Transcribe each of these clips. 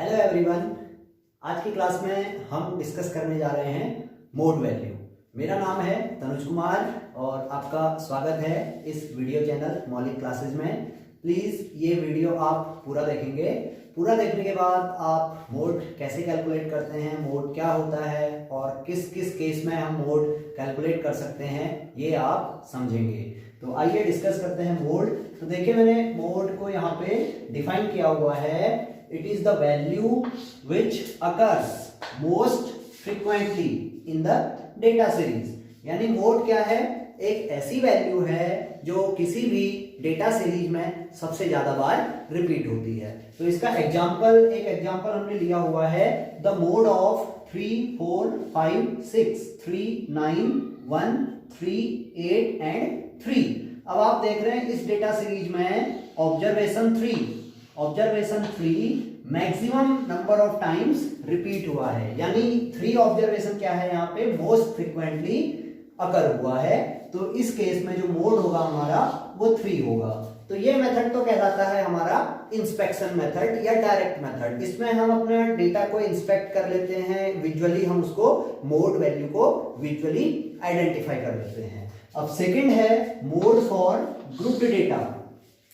Hello everyone. आज की class में हम डिस्कस करने जा रहे हैं मोड वैल्यू। मेरा नाम है तनुज कुमार और आपका स्वागत है इस वीडियो चैनल मौलिक क्लासेस में। प्लीज़ ये वीडियो आप पूरा देखेंगे। पूरा देखने के बाद आप मोड कैसे कैलकुलेट करते हैं, मोड क्या होता है और किस किस केस में हम मोड कैलकुलेट कर सकते हैं, ये आप समझेंगे। तो आइए डिस्कस करते हैं मोड। तो देखिए, मैंने मोड को यहाँ पे डिफाइन किया हुआ है। It is the value which occurs most frequently in the data series। यानी मोड क्या है? एक ऐसी वैल्यू है जो किसी भी डेटा सीरीज में सबसे ज्यादा बार रिपीट होती है। तो इसका एक एग्जांपल हमने लिया हुआ है, द मोड ऑफ 3, 4, 5, 6, 3, 9, 1, 3, 8 एंड 3। अब आप देख रहे हैं इस डेटा सीरीज में observation 3 maximum number of times repeat हुआ है। यानी 3 ऑब्जर्वेशन क्या है यहाँ पे, मोस्ट फ्रीक्वेंटली अकर हुआ है। तो इस केस में जो मोड होगा हमारा वो 3 होगा। तो ये मेथड तो कहलाता है हमारा इंस्पेक्शन मेथड या डायरेक्ट मेथड। इसमें हम अपने डेटा को इंस्पेक्ट कर लेते हैं विजुअली, हम उसको मोड वैल्यू को विजुअली आइडेंटिफाई कर लेते हैं। अब सेकंड है mode for grouped data.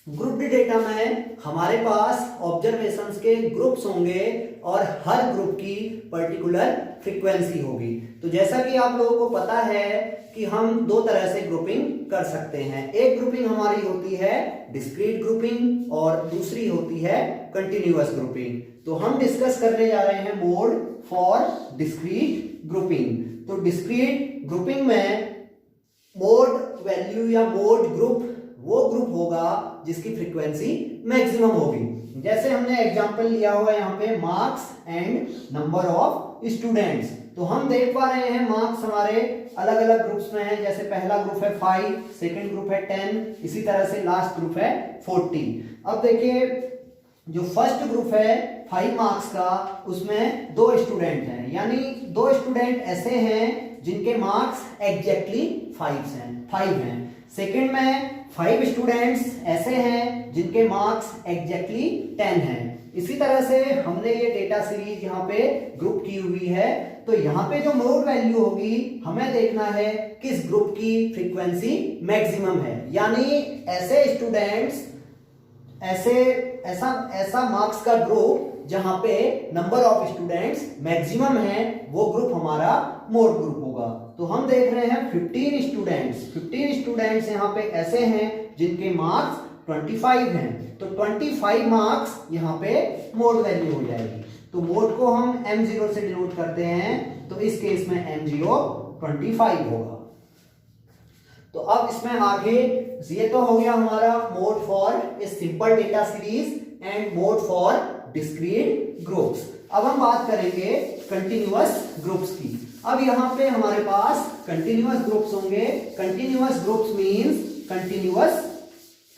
Grouped data में हमारे पास ऑब्जर्वेशंस के ग्रुप्स होंगे और हर ग्रुप की पर्टिकुलर फ्रीक्वेंसी होगी। तो जैसा कि आप लोगों को पता है कि हम दो तरह से ग्रुपिंग कर सकते हैं। एक ग्रुपिंग हमारी होती है डिस्क्रीट ग्रुपिंग और दूसरी होती है कंटिन्यूअस ग्रुपिंग। तो हम डिस्कस करने जा रहे हैं मोड फॉर डिस्क्रीट ग्रुपिंग। तो डिस्क्रीट ग्रुपिंग में मोड वैल्यू या मोड ग्रुप वो ग्रुप होगा जिसकी फ्रीक्वेंसी मैक्सिमम होगी। जैसे हमने एग्जांपल लिया हुआ है यहाँ पे marks and number of students. तो हम देख पा रहे हैं मार्क्स हमारे अलग अलग ग्रुप्स में है। जैसे पहला ग्रुप है 5, सेकंड ग्रुप है 10, इसी तरह से लास्ट ग्रुप है 40। अब देखिए, जो फर्स्ट ग्रुप है 5 मार्क्स का, उसमें 2 स्टूडेंट हैं। यानी 2 स्टूडेंट ऐसे हैं जिनके मार्क्स एग्जैक्टली 5 हैं। सेकंड में 5 स्टूडेंट्स ऐसे हैं जिनके मार्क्स एग्जैक्टली 10 हैं। इसी तरह से हमने ये डेटा सीरीज यहाँ पे ग्रुप की हुई है। तो यहाँ पे जो मोड वैल्यू होगी, हमें देखना है किस ग्रुप की फ्रीक्वेंसी मैक्सिमम है। यानी ऐसे स्टूडेंट्स, ऐसा मार्क्स का ग्रुप जहां पे नंबर ऑफ स्टूडेंट्स मैक्सिमम है, वो ग्रुप हमारा मोड ग्रुप होगा। तो हम देख रहे हैं 15 स्टूडेंट्स यहाँ पे ऐसे हैं जिनके मार्क्स 25 हैं। तो 25 मार्क्स यहाँ पे मोड वैल्यू हो जाएगी। तो मोड को हम M0 से डिनोट करते हैं। तो इस केस में M0 25 होगा। तो अब इसमें आगे ये तो हो गया हमारा mode for a simple data series and mode for discrete groups. अब हम बात करेंगे कंटिन्यूअस ग्रुप्स की। अब यहाँ पे हमारे पास कंटिन्यूअस ग्रुप्स होंगे। Continuous groups means continuous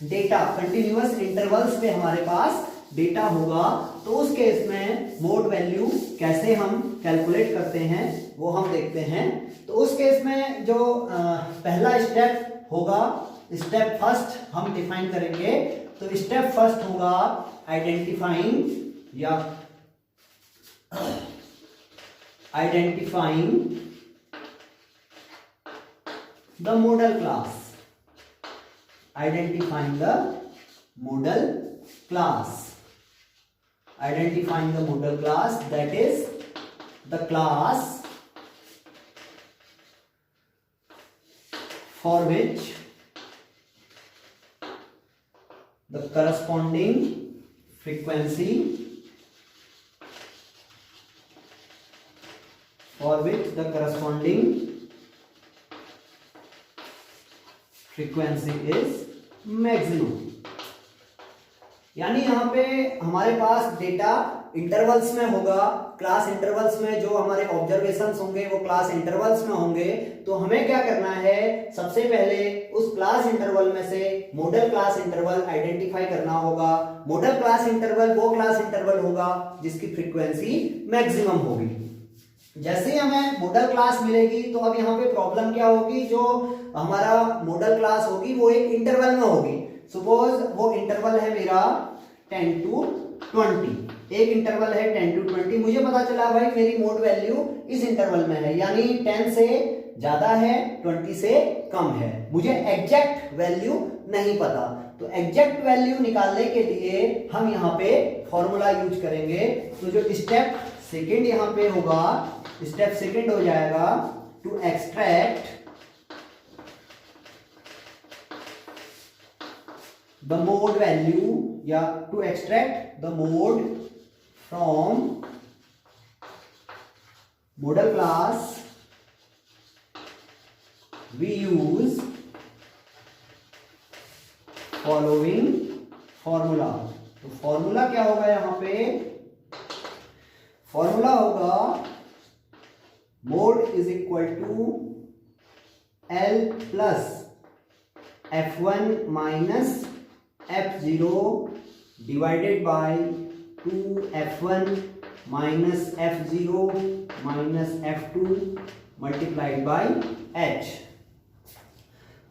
data, continuous intervals पे हमारे पास डेटा होगा। तो उस केस में मोड वैल्यू कैसे हम कैलकुलेट करते हैं वो हम देखते हैं। तो उस केस में जो पहला स्टेप होगा, स्टेप फर्स्ट हम डिफाइन करेंगे। तो स्टेप फर्स्ट होगा identifying the model class. Identifying the model class, that is the class for which the corresponding frequency is maximum. यानी यहाँ पे हमारे पास डेटा इंटरवल्स में होगा, क्लास इंटरवल्स में जो हमारे ऑब्जर्वेशंस होंगे वो क्लास इंटरवल्स में होंगे। तो हमें क्या करना है, सबसे पहले उस क्लास इंटरवल में से मॉडल क्लास इंटरवल आइडेंटिफाई करना होगा। मॉडल क्लास इंटरवल वो क्लास इंटरवल होगा जिसकी फ्रीक्वेंसी मैक्सिमम होगी। जैसे ही हमें मॉडल क्लास मिलेगी तो अब यहाँ पे प्रॉब्लम क्या होगी, जो हमारा मॉडल क्लास होगी वो एक इंटरवल में होगी। सपोज वो इंटरवल है मेरा 10 to 20। एक इंटरवल है 10 to 20, मुझे पता चला भाई मेरी मोड वैल्यू इस इंटरवल में है, यानी 10 से ज्यादा है 20 से कम है। मुझे एग्जैक्ट वैल्यू नहीं पता, तो एग्जैक्ट वैल्यू निकालने के लिए हम यहाँ पे फॉर्मूला यूज करेंगे। तो जो स्टेप सेकंड यहाँ पे होगा, स्टेप सेकंड हो जाएगा to extract the mode value या to extract the mode from model class we use following formula। तो फॉर्मूला क्या होगा यहां पे, फॉर्मूला होगा mode is equal to L plus F1 minus F0 divided by 2F1 minus F0 minus F2 multiplied by H।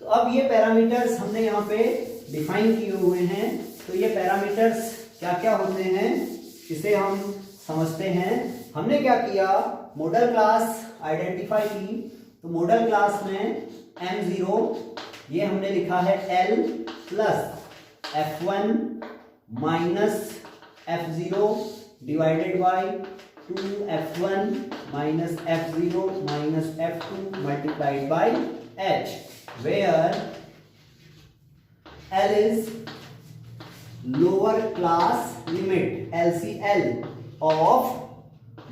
तो अब ये parameters हमने यहाँ पे डिफाइन किए हुए हैं। तो ये पैरामीटर्स क्या क्या होते हैं इसे हम समझते हैं। हमने क्या किया, मॉडल क्लास आइडेंटिफाई की। तो मॉडल क्लास में M0 ये हमने लिखा है L plus F1 minus F0 divided by 2F1 minus F0 minus F2 multiplied by H, where L is lower class limit LCL of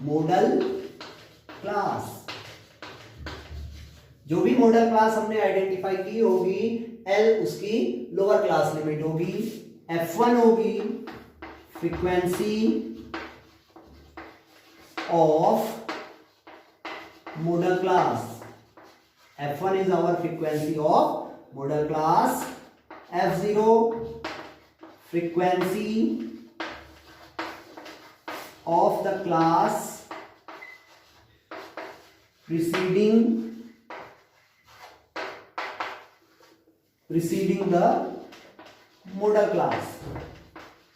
model class। जो भी model class हमने आइडेंटिफाई की होगी, L उसकी लोअर क्लास लिमिट होगी, F1 होगी frequency of model class, F1 is our frequency of model class, F0 frequency of the class preceding the model class.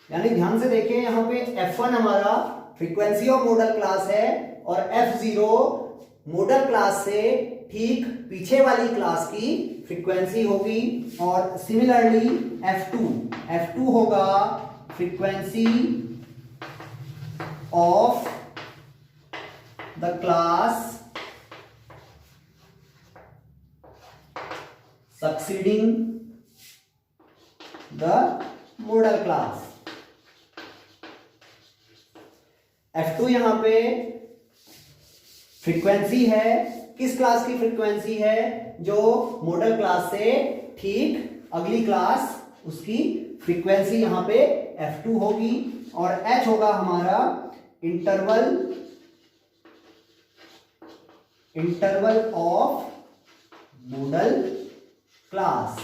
यानी ध्यान से देखिए यहां पे F1 हमारा फ्रीक्वेंसी ऑफ मॉडल क्लास है और F0 मॉडल क्लास से ठीक पीछे वाली क्लास की फ्रीक्वेंसी होगी। और सिमिलरली F2 होगा frequency of the class succeeding the model class। F2 यहां पे फ्रीक्वेंसी है, किस क्लास की फ्रीक्वेंसी है, जो मॉडल क्लास से ठीक अगली क्लास उसकी फ्रीक्वेंसी यहां पे F2 होगी। और H होगा हमारा इंटरवल ऑफ मॉडल क्लास।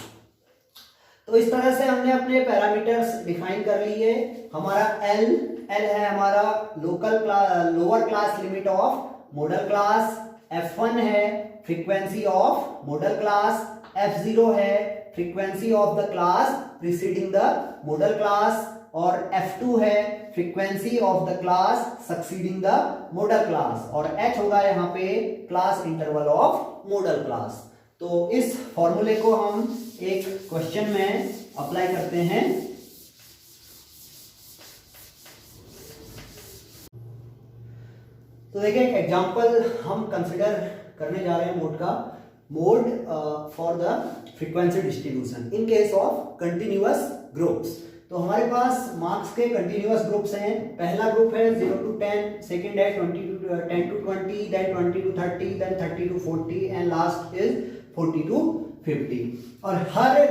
तो इस तरह से हमने अपने पैरामीटर्स डिफाइन कर लिए। हमारा L है हमारा lower class limit of model class, F1 है frequency of model class, F0 है frequency of the class preceding the model class, और F2 है frequency of the class succeeding the model class, और H होगा यहाँ पे class interval of model class. तो इस फॉर्मूले को हम एक क्वेश्चन में अप्लाई करते हैं। तो देखिए एक एग्जांपल हम कंसिडर करने जा रहे हैं मोड का, mode for the frequency distribution in case of continuous groups. तो हमारे पास मार्क्स के कंटिन्यूअस ग्रुप्स हैं। पहला ग्रुप है 0 to 10, सेकंड है 10 to 20, then 20 to 30, then 30 to 40 and last is 40 to 50। और हर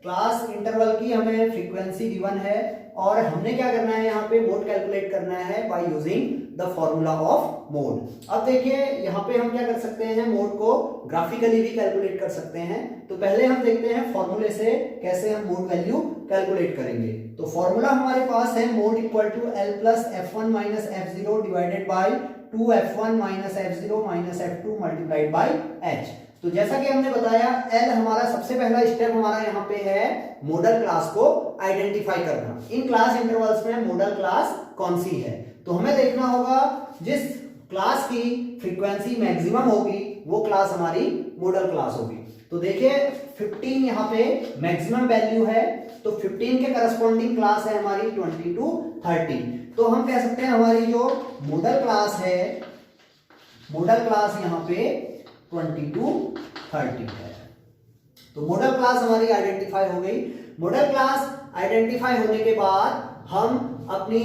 क्लास इंटरवल की हमें फ्रीक्वेंसी गिवन है और हमने क्या करना है, यहाँ पे मोड कैलकुलेट करना है by using the formula of mode. अब देखिए यहाँ पे हम क्या कर सकते हैं, मोड को ग्राफिकली भी कैलकुलेट कर सकते हैं। तो पहले हम देखते हैं फॉर्मूले से कैसे हम मोड वैल्यू कैलकुलेट करेंगे। तो फॉर्मूला हमारे पास है mode equal to L plus F1 minus F0 divided by 2F1 minus F0 minus F2 multiplied by H। तो जैसा कि हमने बताया एल हमारा सबसे पहला स्टेप हमारा यहाँ पे है मॉडल क्लास को आइडेंटिफाई करना। इन क्लास इंटरवल्स में मॉडल क्लास कौन सी है, तो हमें देखना होगा जिस क्लास की फ्रीक्वेंसी मैक्सिमम होगी वो क्लास हमारी मॉडल क्लास होगी। तो देखिए 15 यहाँ पे मैक्सिमम वैल्यू है, तो 15 के करस्पॉन्डिंग क्लास है हमारी 20 to 30। तो हम कह सकते हैं हमारी जो मॉडल क्लास है, मॉडल क्लास यहाँ पे 20 to 30 है। तो मॉडल क्लास हमारी आइडेंटिफाई हो गई। मॉडल क्लास आइडेंटिफाई होने के बाद हम अपने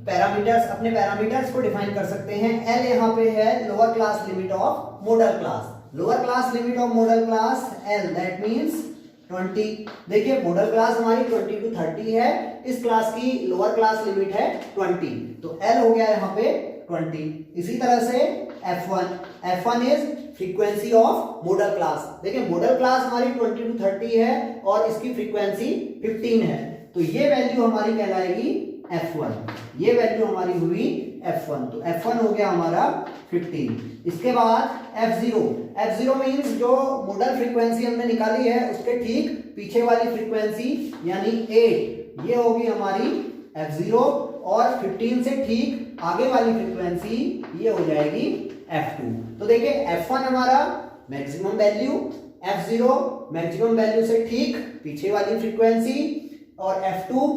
पैरामीटर्स को डिफाइन कर सकते हैं। एल यहाँ पे है lower class limit of model class, lower class limit of model class L, that means 20। देखिए मॉडल क्लास हमारी 20 to 30 है, इस क्लास की लोअर क्लास लिमिट है 20, तो एल हो गया यहाँ पे 20। इसी तरह से F1 is frequency of model class. देखिए मॉडल क्लास हमारी 20 to 30 है और इसकी फ्रीक्वेंसी 15 है, तो ये वैल्यू हमारी कहलाएगी F1, ये वैल्यू हमारी हुई F1, तो F1 हो गया हमारा 15। इसके बाद F0 मींस जो मॉडल फ्रीक्वेंसी हमने निकाली है उसके ठीक पीछे वाली फ्रीक्वेंसी यानी 8, ये होगी हमारी F0, और 15 से ठीक आगे वाली फ्रीक्वेंसी ये हो जाएगी F2। तो देखिए F1 हमारा maximum value, F0 maximum value से ठीक पीछे वाली फ्रीक्वेंसी, और F2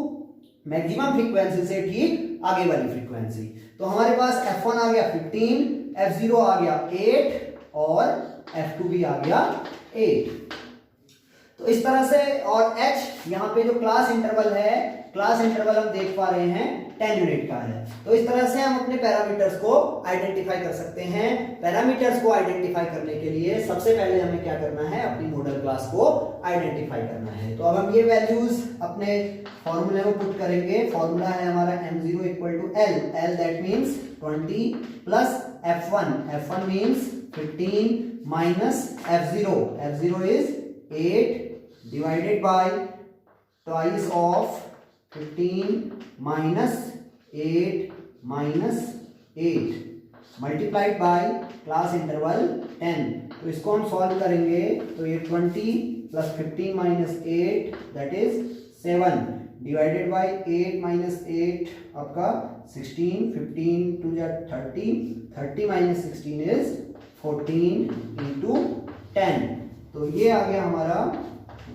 मैक्सिमम फ्रीक्वेंसी से ठीक आगे वाली फ्रीक्वेंसी। तो हमारे पास F1 आ गया 15, F0 आ गया 8 और F2 भी आ गया 8। तो इस तरह से, और H यहाँ पे जो क्लास इंटरवल है, क्लास इंटरवल हम देख पा रहे हैं 10 यूनिट का है। तो इस तरह से हम अपने पैरामीटर्स को आइडेंटिफाई कर सकते हैं। पैरामीटर्स को आइडेंटिफाई करने के लिए सबसे पहले हमें क्या करना है, अपनी मॉडल क्लास को आइडेंटिफाई करना है। तो अब हम ये वैल्यूज अपने फॉर्मूले में पुट करेंगे। फॉर्मूला है हमारा m0 equal to l that means 20 plus f1 means 15 minus f0 is 8 divided by twice of 15 minus 8 multiplied by class interval 10। तो इसको हम सॉल्व करेंगे तो ये 20 plus 15 minus 8 that is 7 divided by 8 minus 8 आपका 16, 15 टू जा 30 माइनस 16 इज 14 इंटू 10। तो ये आ गया हमारा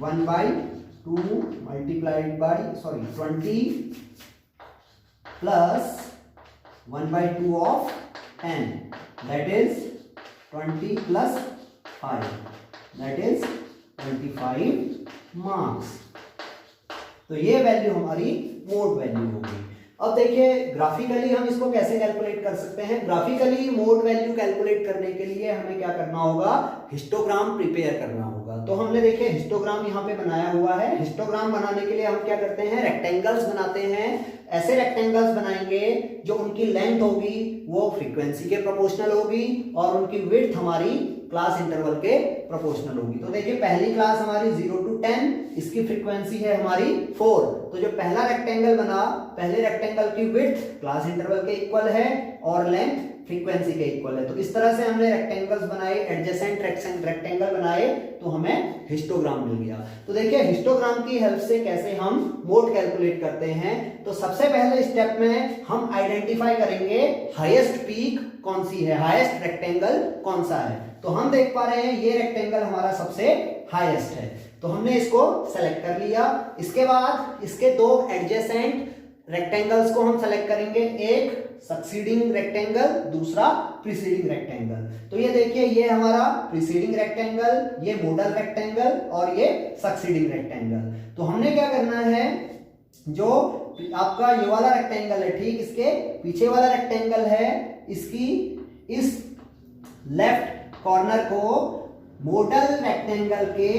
1/2 multiplied by 20 plus 1/2 of 10 that is 20 plus 5 that is 25 marks. तो ये वैल्यू हमारी मोड वैल्यू होगी। अब देखिए ग्राफिकली हम इसको कैसे कैलकुलेट कर सकते हैं। ग्राफिकली मोड वैल्यू कैलकुलेट करने के लिए हमें क्या करना होगा, हिस्टोग्राम प्रिपेयर करना होगा। तो हमने देखिए हिस्टोग्राम यहाँ पे बनाया हुआ है। हिस्टोग्राम बनाने के लिए हम क्या करते हैं, रेक्टेंगल्स बनाते हैं। ऐसे रेक्टेंगल्स बनाएंगे जो उनकी लेंथ होगी वो फ्रीक्वेंसी के प्रोपोर्शनल होगी और उनकी विड्थ हमारी क्लास इंटरवल के प्रोपोर्शनल होगी। तो देखिए पहली क्लास हमारी 0 to 10, इसकी फ्रीक्वेंसी है हमारी 4। तो जो पहला रेक्टेंगल बना, पहले रेक्टेंगल की विड्थ क्लास इंटरवल के इक्वल है और लेंथ फ्रीक्वेंसी के इक्वल है। तो इस तरह से हमने रेक्टेंगल्स बनाए, एडजेसेंट रेक्टेंगल बनाए, तो हमें हिस्टोग्राम मिल गया। तो देखिए हिस्टोग्राम की हेल्प से कैसे हम मोड कैलकुलेट करते हैं। तो सबसे पहले स्टेप में हम आइडेंटिफाई करेंगे हाईएस्ट पीक कौन सी है, हाईएस्ट रेक्टेंगल कौन सा है। तो हम देख पा रहे हैं ये रेक्टेंगल हमारा सबसे हाईएस्ट है, तो हमने इसको सेलेक्ट कर लिया। इसके बाद इसके दो एडजेसेंट रेक्टेंगल्स को हम सेलेक्ट करेंगे, एक सक्सीडिंग रेक्टेंगल, दूसरा प्रीसीडिंग रेक्टेंगल। तो ये देखिए ये हमारा प्रीसीडिंग रेक्टेंगल, ये मॉडल रेक्टेंगल और ये सक्सीडिंग रेक्टेंगल। तो हमने क्या करना है, जो आपका ये वाला रेक्टेंगल है ठीक इसके पीछे वाला रेक्टेंगल है, इसकी इस लेफ्ट कॉर्नर को मॉडल रेक्टेंगल के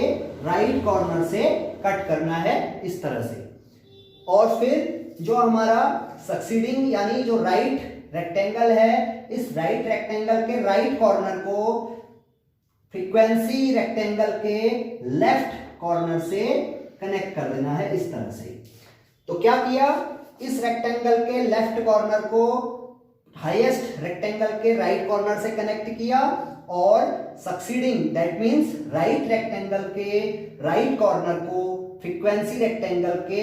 राइट कॉर्नर से कट करना है इस तरह से। और फिर जो हमारा सक्सीडिंग यानी जो राइट रेक्टेंगल है, इस राइट रेक्टेंगल के राइट कॉर्नर को फ्रीक्वेंसी रेक्टेंगल के लेफ्ट कॉर्नर से कनेक्ट कर देना है इस तरह से। तो क्या किया, इस रेक्टेंगल के लेफ्ट कॉर्नर को हाईएस्ट रेक्टेंगल के राइट कॉर्नर से कनेक्ट किया और succeeding that means right rectangle के राइट कॉर्नर को फ्रीक्वेंसी रेक्टेंगल के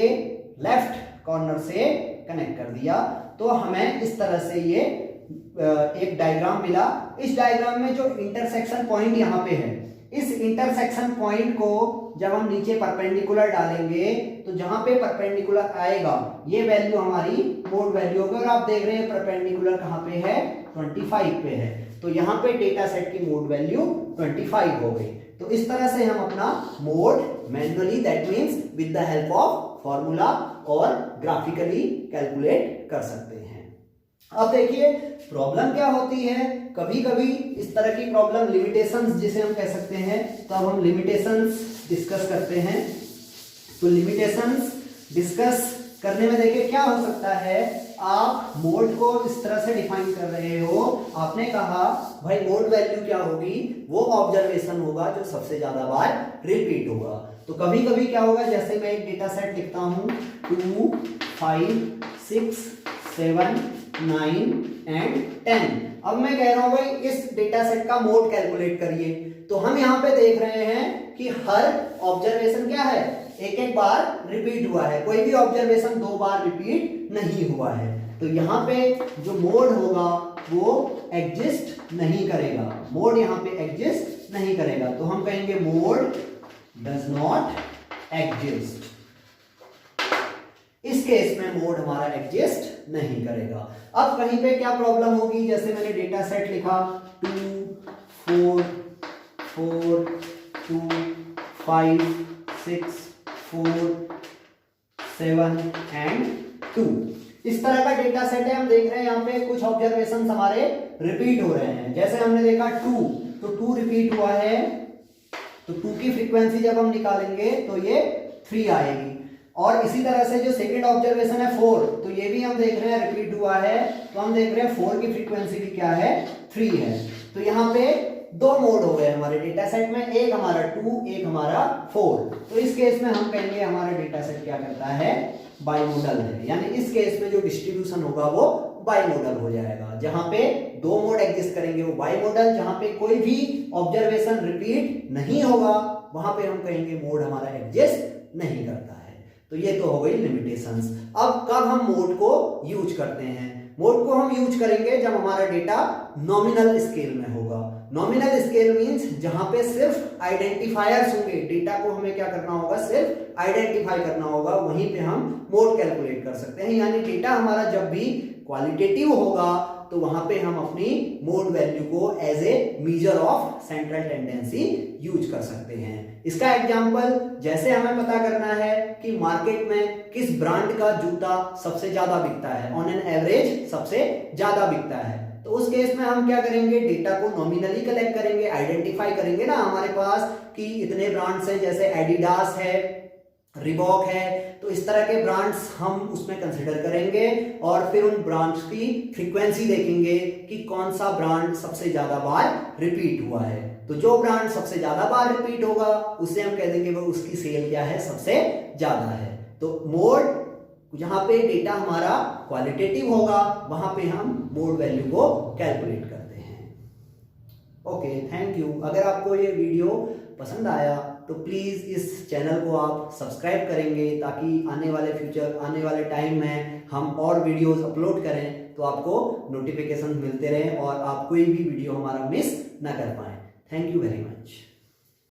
लेफ्ट कॉर्नर से कनेक्ट कर दिया। तो हमें इस तरह से ये एक डायग्राम मिला। इस डायग्राम में जो इंटरसेक्शन पॉइंट यहाँ पे है, इस इंटरसेक्शन पॉइंट को जब हम नीचे परपेंडिकुलर डालेंगे तो जहां पे परपेंडिकुलर आएगा ये वैल्यू हमारी मोड वैल्यू होगी। और आप देख रहे हैं परपेंडिकुलर कहां पे है, 25 पे है। तो यहाँ पे डेटा सेट की मोड वैल्यू 25 हो गई। तो इस तरह से हम अपना mode manually that means with the help of formula और ग्राफिकली कैलकुलेट कर सकते हैं। अब देखिए प्रॉब्लम क्या होती है, कभी कभी इस तरह की प्रॉब्लम लिमिटेशंस जिसे हम कह सकते हैं, तो अब हम लिमिटेशंस डिस्कस करते हैं। तो लिमिटेशंस डिस्कस करने में देखिए क्या हो सकता है, आप मोड को इस तरह से डिफाइन कर रहे हो, आपने कहा भाई मोड वैल्यू क्या होगी, वो ऑब्जर्वेशन होगा जो सबसे ज्यादा बार रिपीट होगा। तो कभी कभी क्या होगा, जैसे मैं एक डेटा सेट लिखता हूं 2, 5, 6, 7, 9 एंड 10। अब मैं कह रहा हूं भाई इस डेटा सेट का मोड कैलकुलेट करिए। तो हम यहां पे देख रहे हैं कि हर ऑब्जर्वेशन क्या है, एक एक बार रिपीट हुआ है, कोई भी ऑब्जर्वेशन 2 बार रिपीट नहीं हुआ है। तो यहाँ पे जो मोड होगा वो एग्जिस्ट नहीं करेगा, मोड यहाँ पे एग्जिस्ट नहीं करेगा। तो हम कहेंगे मोड डज नॉट एग्जिस्ट। इस केस में मोड हमारा एग्जिस्ट नहीं करेगा। अब कहीं पे क्या प्रॉब्लम होगी, जैसे मैंने डेटा सेट लिखा 2, 4, 4, 2, 5, 6, 4, 7 एंड 2। इस तरह का डेटा सेट है। हम देख रहे हैं यहाँ पे कुछ ऑब्जर्वेशन हमारे रिपीट हो रहे हैं। जैसे हमने देखा 2, तो 2 रिपीट हुआ है, तो 2 की फ्रीक्वेंसी जब हम निकालेंगे तो ये 3 आएगी। और इसी तरह से जो सेकंड ऑब्जर्वेशन है 4, तो ये भी हम देख रहे हैं रिपीट हुआ है, तो हम देख रहे हैं 4 की फ्रीक्वेंसी भी क्या है, 3 है। तो यहाँ पे 2 मोड हो गए हमारे डेटा सेट में, एक हमारा 2, एक हमारा 4। तो इस केस में हम कहेंगे हमारा डेटा सेट क्या करता है, बाइमोडल है। यानी इस केस में जो डिस्ट्रीब्यूशन होगा वो बाइमोडल हो जाएगा। जहां पे 2 मोड एग्जिस्ट करेंगे वो बाइमोडल, जहां पे कोई भी ऑब्जर्वेशन रिपीट नहीं होगा वहां पे हम कहेंगे मोड हमारा एग्जिस्ट नहीं करता है। तो ये तो हो गई लिमिटेशंस। अब कब हम मोड को यूज करते हैं, मोड को हम यूज करेंगे जब हमारा डेटा नॉमिनल स्केल में होगा। नॉमिनल स्केल मींस जहां पे सिर्फ आइडेंटिफायर्स होंगे, डेटा को हमें क्या करना होगा, सिर्फ आइडेंटिफाई करना होगा, वहीं पे हम मोड कैलकुलेट कर सकते हैं। यानी डेटा हमारा जब भी क्वालिटेटिव होगा तो वहां पे हम अपनी मोड वैल्यू को as a measure of central tendency use कर सकते हैं। इसका एग्जांपल जैसे हमें पता करना है कि मार्केट में किस ब्रांड का जूता सबसे ज्यादा बिकता है, ऑन एन एवरेज सबसे ज्यादा बिकता है, तो उस केस में हम क्या करेंगे, डेटा को नॉमिनली कलेक्ट करेंगे, आइडेंटिफाई करेंगे ना हमारे पास कि इतने ब्रांड्स हैं, जैसे एडिडास है, रिबॉक है, तो इस तरह के ब्रांड्स हम उसमें कंसिडर करेंगे और फिर उन ब्रांड्स की फ्रीक्वेंसी देखेंगे कि कौन सा ब्रांड सबसे ज्यादा बार रिपीट हुआ है। तो जो ब्रांड सबसे ज्यादा बार रिपीट होगा उससे हम कह देंगे वो उसकी सेल क्या है, सबसे ज्यादा है। तो मोड जहां पे डेटा हमारा क्वालिटेटिव होगा वहां पे हम मोड वैल्यू को कैलकुलेट करते हैं। Okay, thank you. अगर आपको ये वीडियो पसंद आया तो प्लीज़ इस चैनल को आप सब्सक्राइब करेंगे ताकि आने वाले टाइम में हम और वीडियोस अपलोड करें तो आपको नोटिफिकेशन मिलते रहें और आप कोई भी वीडियो हमारा मिस ना कर पाएं। Thank you very much.